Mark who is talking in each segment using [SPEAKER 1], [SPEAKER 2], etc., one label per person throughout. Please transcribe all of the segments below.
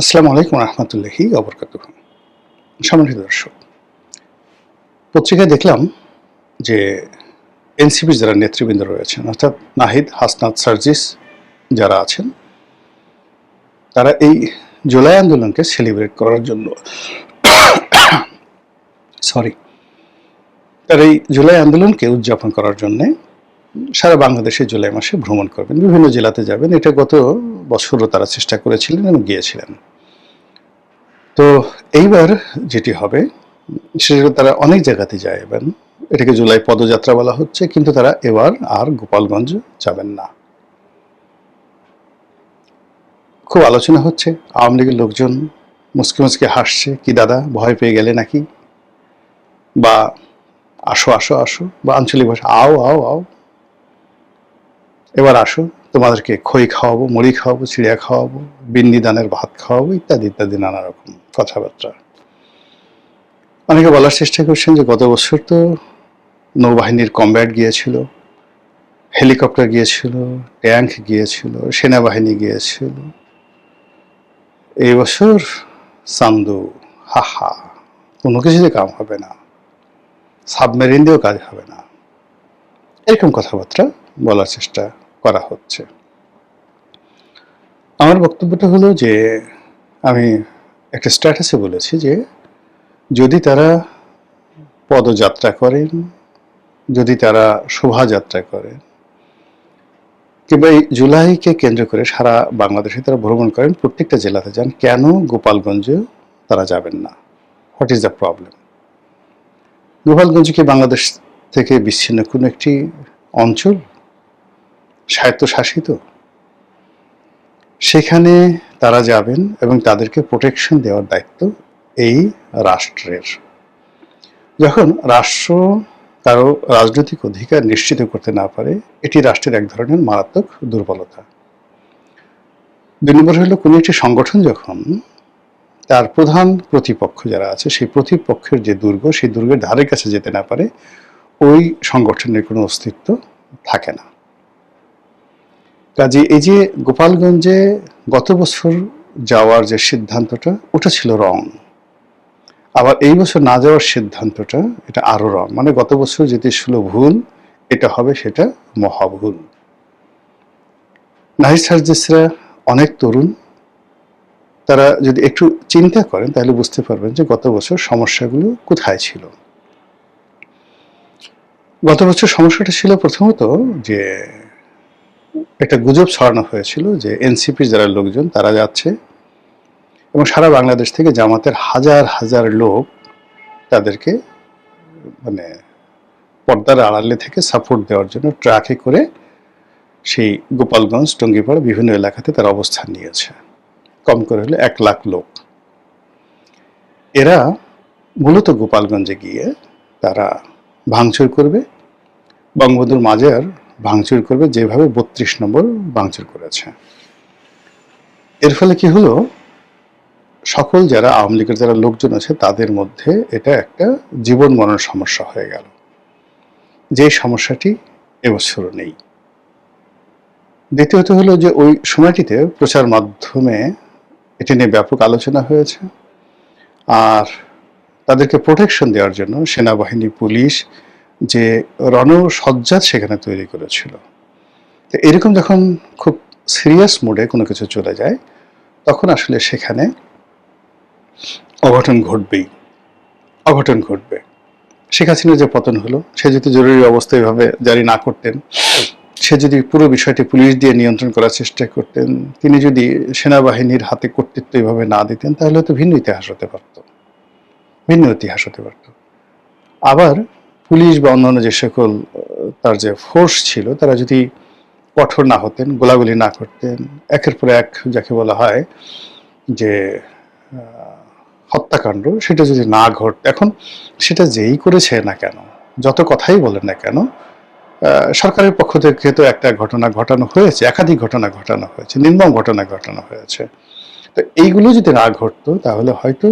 [SPEAKER 1] আসসালামু আলাইকুম রহমতুল্লাহি ওবরকাতুহ। সম্মানিত দর্শক, পত্রিকায় দেখলাম যে এনসিপির যারা নেতৃবৃন্দ রয়েছেন, অর্থাৎ নাহিদ, হাসনাত, সার্জিস যারা আছেন, তারা এই জুলাই আন্দোলনকে সেলিব্রেট করার জন্য তারা এই জুলাই আন্দোলনকে উদযাপন করার জন্যে সারা বাংলাদেশে জুলাই মাসে ভ্রমণ করবেন, বিভিন্ন জেলাতে যাবেন। এটা গত বছরও তারা চেষ্টা করেছিলেন এবং গিয়েছিলেন। তো এইবার যেটি হবে সেটা তারা অনেক জায়গাতে যায়। এবার এটাকে জুলাই পদযাত্রা বলা হচ্ছে, কিন্তু তারা এবার আর গোপালগঞ্জ যাবেন না। খুব আলোচনা হচ্ছে, আওয়ামী লীগের লোকজন মুসকে মুসকে হাসছে, কি দাদা ভয় পেয়ে গেলে নাকি, বা আসো আসো আসো, বা আঞ্চলিক ভাষা আও আও আও, এবার আসো, তোমাদেরকে খই খাওয়াবো, মুড়ি খাওয়াবো, চিড়িয়া খাওয়াবো, বিন্নি দানের ভাত খাওয়াবো, ইত্যাদি ইত্যাদি নানা রকম কথাবার্তা। অনেকে বলার চেষ্টা করছেন যে গত বছর তো নৌবাহিনীর কমব্যাট গিয়েছিল, হেলিকপ্টার গিয়েছিল, ট্যাঙ্ক গিয়েছিল, সেনাবাহিনী গিয়েছিল। এই বছর সান্দু, হাহা, কোনো কিছুতে কাম হবে না, সাবমেরিন দিয়েও কাজ হবে না, এরকম কথাবার্তা বলার চেষ্টা করা হচ্ছে। আমার বক্তব্যটা হলো যে আমি একটা স্ট্যাটাসে বলেছি যে যদি তারা পদযাত্রা করেন, যদি তারা শোভাযাত্রা করেন, কিংবা এই জুলাইকে কেন্দ্র করে সারা বাংলাদেশে তারা ভ্রমণ করেন, প্রত্যেকটা জেলাতে যান, কেন গোপালগঞ্জে তারা যাবেন না? What is the problem? Gopalganj কি বাংলাদেশ থেকে বিচ্ছিন্ন কোনো একটি অঞ্চল, স্বায়ত্তশাসিত? সেখানে তারা যাবেন এবং তাদেরকে প্রোটেকশন দেওয়ার দায়িত্ব এই রাষ্ট্রের। যখন রাষ্ট্র কারো রাজনৈতিক অধিকার নিশ্চিত করতে না পারে, এটি রাষ্ট্রের এক ধরনের মারাত্মক দুর্বলতা। ২ নম্বর হলো, কোনো একটি সংগঠন যখন তার প্রধান প্রতিপক্ষ যারা আছে, সেই প্রতিপক্ষের যে দুর্গ, সেই দুর্গের ধারে কাছে যেতে না পারে, ওই সংগঠনের কোনো অস্তিত্ব থাকে না। কাজে এই যে গোপালগঞ্জে গত বছর যাওয়ার যে সিদ্ধান্তটা, ওটা ছিল রং। আবার এই বছর না যাওয়ার সিদ্ধান্তটা, এটা আরো রং। মানে গত বছর যেটি ছিল ভুল, এটা হবে সেটা মহাভুল। নাহিদ সার্জিসরা অনেক তরুণ, তারা যদি একটু চিন্তা করেন তাহলে বুঝতে পারবেন যে গত বছর সমস্যাগুলো কোথায় ছিল। গত বছর সমস্যাটা ছিল প্রথমত যে একটা গুজব ছড়ানো হয়েছিল যে এনসিপির যারা লোকজন তারা যাচ্ছে এবং সারা বাংলাদেশ থেকে জামাতের হাজার হাজার লোক তাদেরকে মানে পর্দার আড়ালে থেকে সাপোর্ট দেওয়ার জন্য ট্রাকে করে সেই গোপালগঞ্জ, টঙ্গীপাড়া বিভিন্ন এলাকাতে তারা অবস্থান নিয়েছে। কম করে হলে 1 লাখ লোক। এরা মূলত গোপালগঞ্জে গিয়ে তারা ভাঙচুর করবে, বঙ্গবন্ধুর মাজার ভাঙচুর করবে, যেভাবে 32 নম্বর ভাঙচুর করেছে। এর ফলে কি হলো, সকল যারা আওয়ামী লীগের যারা লোকজন আছে তাদের মধ্যে এটা একটা জীবন মরণ সমস্যা হয়ে গেল, যে সমস্যাটি এবছরও নেই। দ্বিতীয়ত হলো যে ওই সময়টিতে প্রচার মাধ্যমে এটি নিয়ে ব্যাপক আলোচনা হয়েছে, আর তাদেরকে প্রোটেকশন দেওয়ার জন্য সেনাবাহিনী, পুলিশ যে রণসজ্জা সেখানে তৈরি করেছিল। তো এরকম যখন খুব সিরিয়াস মোডে কোনো কিছু চলে যায়, তখন আসলে সেখানে অঘটন ঘটবেই, অঘটন ঘটবে। শেখ হাসিনার যে পতন হলো, সে যদি জরুরি অবস্থা এভাবে জারি না করতেন, সে যদি পুরো বিষয়টি পুলিশ দিয়ে নিয়ন্ত্রণ করার চেষ্টা করতেন, তিনি যদি সেনাবাহিনীর হাতে কর্তৃত্ব এভাবে না দিতেন, তাহলে হয়তো ভিন্ন ইতিহাস হতে পারত, ভিন্ন ইতিহাস হতে পারত। আবার পুলিশ বা অন্যান্য যে সকল তার যে ফোর্স ছিল, তারা যদি কঠোর না হতেন, গোলাগুলি না করতেন, একের পর এক যাকে বলা হয় যে হত্যাকাণ্ড, সেটা যদি না ঘটত, এখন সেটা যেই করেছে না কেন, যত কথাই বলেন না কেন, সরকারের পক্ষ থেকে তো একটা ঘটনা ঘটানো হয়েছে, একাধিক ঘটনা ঘটানো হয়েছে, নির্মম ঘটনা ঘটানো হয়েছে। তো এইগুলো যদি না ঘটতো, তাহলে হয়তো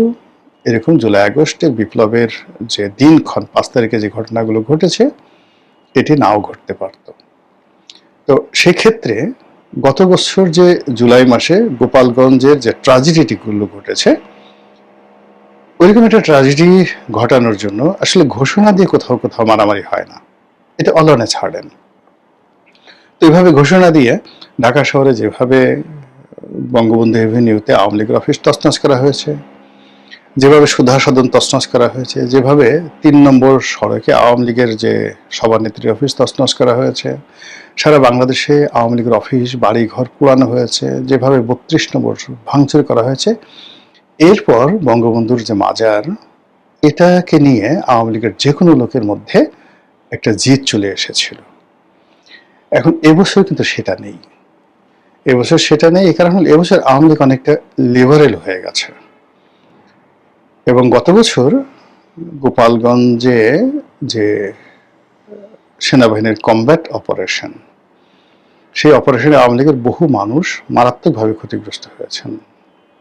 [SPEAKER 1] এরকম জুলাই আগস্টের বিপ্লবের যে দিনক্ষণ 5 তারিখে যে ঘটনাগুলো ঘটেছে, এটি নাও ঘটতে পারত। তো সেক্ষেত্রে গত বছর যে জুলাই মাসে গোপালগঞ্জের যে ট্র্যাজেডিগুলো ঘটেছে, ওইরকম একটা ট্র্যাজেডি ঘটানোর জন্য আসলে ঘোষণা দিয়ে কোথাও কোথাও মারামারি হয় না, এটা অলনে ছাড়েন। তো এইভাবে ঘোষণা দিয়ে ঢাকা শহরে যেভাবে বঙ্গবন্ধু এভিনিউতে আওয়ামী লীগের অফিস তছনছ করা হয়েছে, যেভাবে সুধা সদন তছনছ করা হয়েছে, যেভাবে ৩ নম্বর সড়কে আওয়ামী লীগের যে সভানেত্রী অফিস তছনছ করা হয়েছে, সারা বাংলাদেশে আওয়ামী লীগের অফিস বাড়ি ঘর পোড়ানো হয়েছে, যেভাবে ৩২ নম্বর ভাঙচুর করা হয়েছে, এরপর বঙ্গবন্ধুর যে মাজার, এটাকে নিয়ে আওয়ামী লীগের যে কোনো লোকের মধ্যে একটা জিদ চলে এসেছিল। এখন এবছর কিন্তু সেটা নেই। এবছর সেটা নেই, এই কারণ হল এবছর আওয়ামী লীগ অনেকটা লিবারেল হয়ে গেছে। এবং গত বছর গোপালগঞ্জে যে সেনাবাহিনীর কমব্যাট অপারেশন, সেই অপারেশনে আওয়ামী লীগের বহু মানুষ মারাত্মকভাবে ক্ষতিগ্রস্ত হয়েছেন,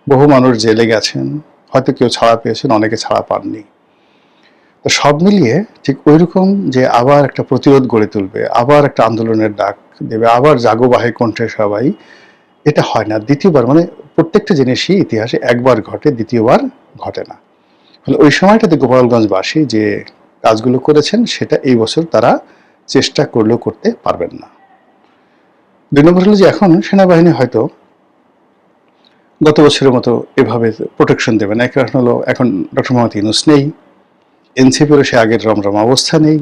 [SPEAKER 1] বহু মানুষ জেলে গেছেন, হয়তো কেউ ছাড়া পেয়েছেন, অনেকে ছাড়া পাননি। তো সব মিলিয়ে ঠিক ওইরকম যে আবার একটা প্রতিরোধ গড়ে তুলবে, আবার একটা আন্দোলনের ডাক দেবে, আবার জাগো বাহে কণ্ঠে সবাই, এটা হয় না দ্বিতীয়বার। মানে প্রত্যেকটা জিনিসই ইতিহাসে একবার ঘটে, দ্বিতীয়বার ঘটে না। ফলে ওই সময়টাতে গোপালগঞ্জবাসী যে কাজগুলো করেছেন সেটা এই বছর তারা চেষ্টা করলেও করতে পারবেন না। ২ নম্বর হলো যে এখন সেনাবাহিনী হয়তো গত বছরের মতো এভাবে প্রোটেকশন দেবে না। কারণ হলো এখন ডক্টর মোহাম্মদ ইউনূস নেই, এনসিপিরও সে আগের রমরমা অবস্থা নেই।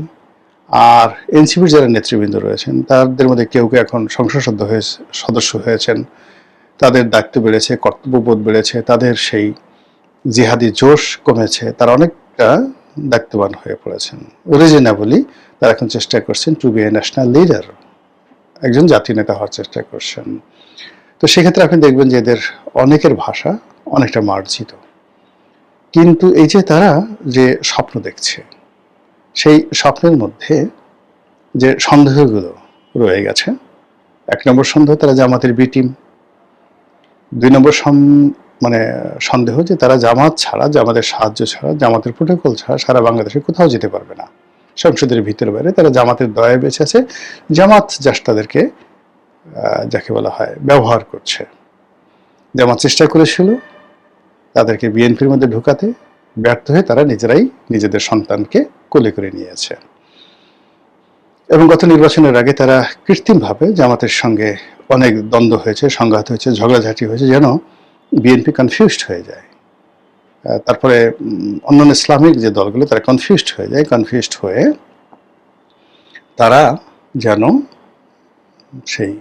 [SPEAKER 1] আর এনসিপির যারা নেতৃবৃন্দ রয়েছেন তাদের মধ্যে কেউ কেউ এখন সংসদ সদস্য হয়েছেন, তাদের দায়িত্ব বেড়েছে, কর্তব্যবোধ বেড়েছে, তাদের সেই জিহাদি জোশ কমেছে, তারা অনেকটা দায়িত্ববান হয়ে পড়েছেন। রিজনেবলি তারা এখন চেষ্টা করছেন two B a national leader, একজন জাতীয় নেতা হওয়ার চেষ্টা করছেন। তো সেক্ষেত্রে আপনি দেখবেন যে এদের অনেকের ভাষা অনেকটা মার্জিত। কিন্তু এই যে তারা যে স্বপ্ন দেখছে, সেই স্বপ্নের মধ্যে যে সন্দেহগুলো রয়ে গেছে, ১ নম্বর সন্দেহ তারা জামাতের বি টিম, ২ নম্বর সন্দেহ যে তারা জামাত ছাড়া, জামাতের সাহায্য ছাড়া, জামাতের প্রোটোকল ছাড়া সারা বাংলাদেশে কোথাও যেতে পারবে না। সংসদের ভিতরে বাইরে তারা জামাতের দয়ায় বেঁচে আছে, জামাত জাস্ট তাদেরকে যাকে বলা হয় ব্যবহার করছে। জামাত চেষ্টা করেছিল তাদেরকে বিএনপির মধ্যে ঢুকাতে, ব্যর্থ হয়ে তারা নিজেরাই নিজেদের সন্তানকে কোলে করে নিয়েছে। এবং গত নির্বাচনের আগে তারা কৃত্রিমভাবে জামাতের সঙ্গে অনেক দ্বন্দ্ব হয়েছে, সংঘাত হয়েছে, ঝগড়াঝাঁটি হয়েছে, যেন বিএনপি কনফিউজড হয়ে যায়। তারপরে অন্যান্য ইসলামিক যে দলগুলো তারা কনফিউজড হয়ে যায়, কনফিউজড হয়ে তারা যেন সেই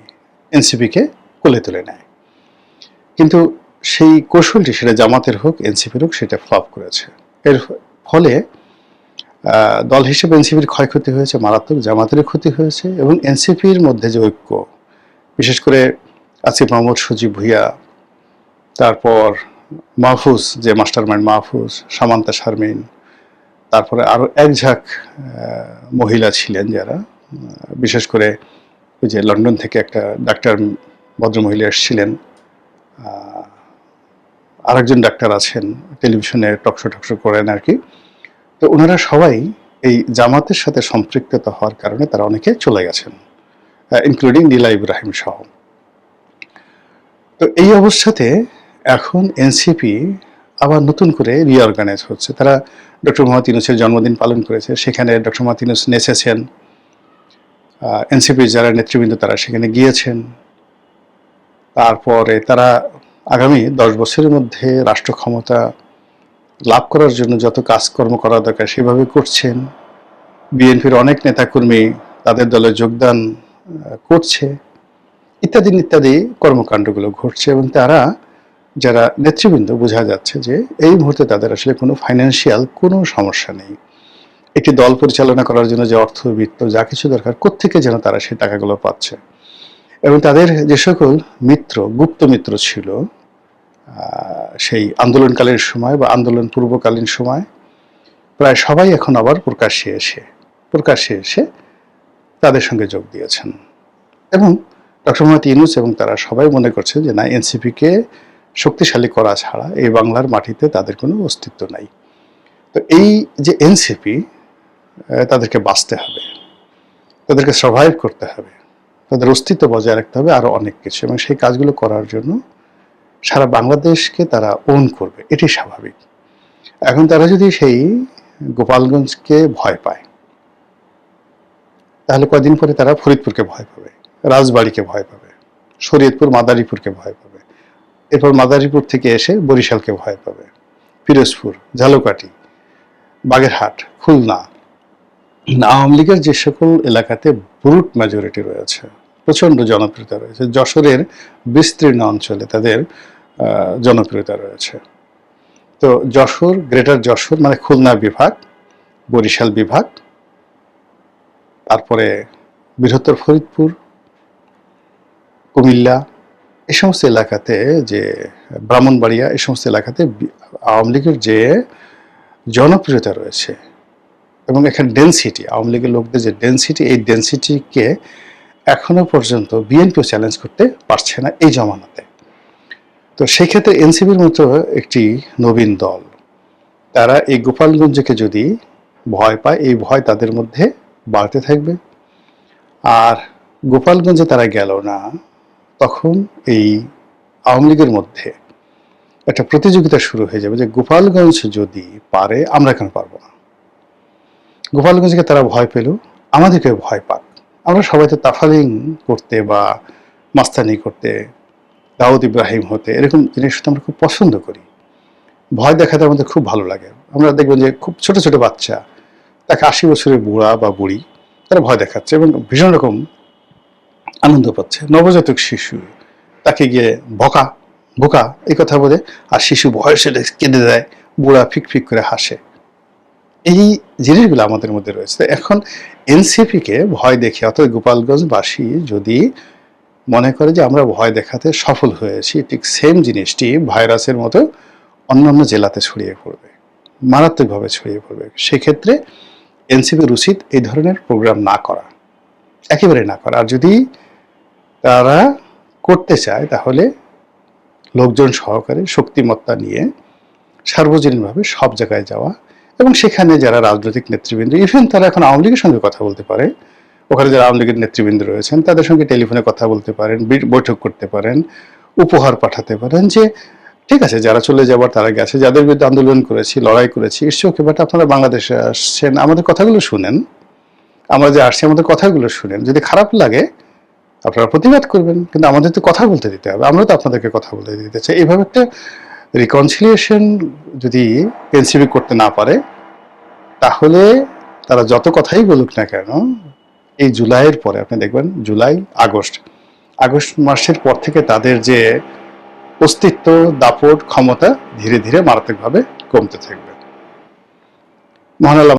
[SPEAKER 1] এনসিপিকে কোলে তুলে নেয়। কিন্তু সেই কৌশলটি, সেটা জামাতের হোক এনসিপির হোক, সেটা ফ্লপ করেছে। এর ফলে দল হিসেবে এনসিপির ক্ষয়ক্ষতি হয়েছে মারাত্মক, জামাতেরও ক্ষতি হয়েছে। এবং এনসিপির মধ্যে যে ঐক্য, বিশেষ করে আসিফ মাহমুদ, সজীব ভুইয়া, তারপর মাহফুজ যে মাস্টার মাইন্ড মাহফুজ, সামান্তা শারমিন, তারপরে আরও এক ঝাঁক মহিলা ছিলেন যারা, বিশেষ করে ওই যে লন্ডন থেকে একটা ডাক্তার ভদ্রমহিলা এসেছিলেন, আরেকজন ডাক্তার আছেন টেলিভিশনে টকশো করেন আর কি। তো ওনারা সবাই এই জামাতের সাথে সম্পৃক্ততা হওয়ার কারণে তারা অনেকে চলে গেছেন, ইনক্লুডিং নীলা ইব্রাহিম সহ। তো এই অবস্থাতে এখন এনসিপি আবার নতুন করে রিঅর্গানাইজ হচ্ছে। তারা ডক্টর মোহাম্মদ ইউনূসের জন্মদিন পালন করেছে, সেখানে ডক্টর মোহাম্মদ ইউনূস নেচেছেন, এনসিপির যারা নেতৃবৃন্দ তারা সেখানে গিয়েছেন। তারপরে তারা আগামী 10 বছরের মধ্যে রাষ্ট্র ক্ষমতা লাভ করার জন্য যত কাজকর্ম করা দরকার সেভাবে করছেন। বিএনপির অনেক নেতাকর্মী তাদের দলে যোগদান করছে, ইত্যাদি ইত্যাদি কর্মকাণ্ডগুলো ঘটছে। এবং তারা যারা নেতৃবৃন্দ, বোঝা যাচ্ছে যে এই মুহূর্তে তাদের আসলে কোনো ফাইন্যান্সিয়াল কোনো সমস্যা নেই। একটি দল পরিচালনা করার জন্য যে অর্থ, বিত্ত, যা কিছু দরকার, কোত্থেকে যেন তারা সেই টাকাগুলো পাচ্ছে। এবং তাদের যে সকল মিত্র, গুপ্ত মিত্র ছিল সেই আন্দোলনকালীন সময় বা আন্দোলন পূর্বকালীন সময়, প্রায় সবাই এখন আবার প্রকাশ্যে এসে তাদের সঙ্গে যোগ দিয়েছেন। এবং ডক্টর মোহাম্মদ ইউনূস এবং তারা সবাই মনে করছে যে না, এনসিপিকে শক্তিশালী করা ছাড়া এই বাংলার মাটিতে তাদের কোনো অস্তিত্ব নাই। তো এই যে এনসিপি, তাদেরকে বাঁচতে হবে, তাদেরকে সারভাইভ করতে হবে, তাদের অস্তিত্ব বজায় রাখতে হবে, আরো অনেক কিছু, এবং সেই কাজগুলো করার জন্য সারা বাংলাদেশকে তারা ওন করবে, এটি স্বাভাবিক। এখন তারা যদি সেই গোপালগঞ্জকে ভয় পায়, তাহলে কয়দিন পরে তারা ফরিদপুরকে ভয় পাবে, রাজবাড়িকে ভয় পাবে, শরীয়তপুর মাদারীপুরকে ভয় পাবে, এরপর মাদারীপুর থেকে এসে বরিশালকে ভয় পাবে, পিরোজপুর, ঝালকাঠি, বাগেরহাট, খুলনা। আওয়ামী লীগের যে সকল এলাকাতে ব্রুট মেজরিটি রয়েছে, প্রচন্ড জনপ্রিয়তা রয়েছে, যশোরের বিস্তীর্ণ অঞ্চলে তাদের জনপ্রিয়তা রয়েছে। তো যশোর, গ্রেটার যশোর মানে খুলনা বিভাগ, বরিশাল বিভাগ, তারপরে বৃহত্তর ফরিদপুর, কুমিল্লা, এই সমস্ত এলাকাতে, যে ব্রাহ্মণবাড়িয়া, এই সমস্ত এলাকাতে আওয়ামী লীগের যে জনপ্রিয়তা রয়েছে এবং এখানে ডেনসিটি, আওয়ামী লীগের লোকদের যে ডেনসিটি, এই ডেনসিটিকে এখনো পর্যন্ত বিএনপিও চ্যালেঞ্জ করতে পারছে না এই জমানাতে। তো সেই ক্ষেত্রে এনসিপির মতো একটি নবীন দল, তারা এই গোপালগঞ্জকে যদি ভয় পায়, এই ভয় তাদের মধ্যে বাড়তে থাকবে। আর গোপালগঞ্জে তারা গেল না, তখন এই আওয়ামী লীগের মধ্যে একটা প্রতিযোগিতা শুরু হয়ে যাবে যে গোপালগঞ্জ যদি পারে, আমরা কেন পারবো না। গোপালগঞ্জকে তারা ভয় পেল, আমাদেরকে ভয় পাক। আমরা সবাই তো তাফালিং করতে বা মাস্তানি করতে, দাউদ ইব্রাহিম হতে, এরকম জিনিস আমরা খুব পছন্দ করি। ভয় দেখাতে আমাদের খুব ভালো লাগে। আমরা দেখবেন যে খুব ছোট ছোট বাচ্চা, তাকে 80 বছরের বুড়া বা বুড়ি, তারা ভয় দেখাচ্ছে এবং ভীষণ রকম আনন্দ পাচ্ছে। নবজাতক শিশু, তাকে গিয়ে বকা বোকা এই কথা বলে, আর শিশু বয়সে কেঁদে দেয়, বুড়া ফিক ফিক করে হাসে। এই জিনিসগুলো আমাদের মধ্যে রয়েছে। এখন এনসিপিকে ভয় দেখে, অর্থাৎ গোপালগঞ্জবাসী যদি মনে করে যে আমরা ভয় দেখাতে সফল হয়েছি, ঠিক সেম জিনিসটি ভাইরাসের মতো অন্যান্য জেলাতে ছড়িয়ে পড়বে, মারাত্মকভাবে ছড়িয়ে পড়বে। সেক্ষেত্রে এনসিপির উচিত এই ধরনের প্রোগ্রাম না করা, একেবারে না করা। আর যদি তারা করতে চায়, তাহলে লোকজন সহকারে শক্তিমত্তা নিয়ে সার্বজনীনভাবে সব জায়গায় যাওয়া, এবং সেখানে যারা রাজনৈতিক নেতৃবৃন্দ, ইভেন তারা এখন আওয়ামী লীগের সঙ্গে কথা বলতে পারে, ওখানে যারা আওয়ামী লীগের নেতৃবৃন্দ রয়েছেন তাদের সঙ্গে টেলিফোনে কথা বলতে পারেন, বৈঠক করতে পারেন, উপহার পাঠাতে পারেন, যে ঠিক আছে যারা চলে যাবার তারা গেছে, যাদের বিরুদ্ধে আন্দোলন করেছি, লড়াই করেছি, ইটস ওকে, বাট আপনারা বাংলাদেশে আসছেন, আমাদের কথাগুলো শুনেন, আমরা যে আসছি আমাদের কথাগুলো শুনেন, যদি খারাপ লাগে আপনারা প্রতিবাদ করবেন, কিন্তু আমাদের তো কথা বলতে দিতে হবে, আমরা তো আপনাদেরকে কথা বলতে দিতে চাই। এইভাবে একটা রিকনসিলিয়েশন যদি এনসিপি করতে না পারে, তাহলে তারা যত কথাই বলুক না কেন, এই জুলাইয়ের পরে আপনি দেখবেন, জুলাই, আগস্ট মাসের পর থেকে তাদের যে অস্তিত্ব, দাপট, ক্ষমতা ধীরে ধীরে মারাত্মকভাবে কমতে থাকবে। মহান আল্লাহ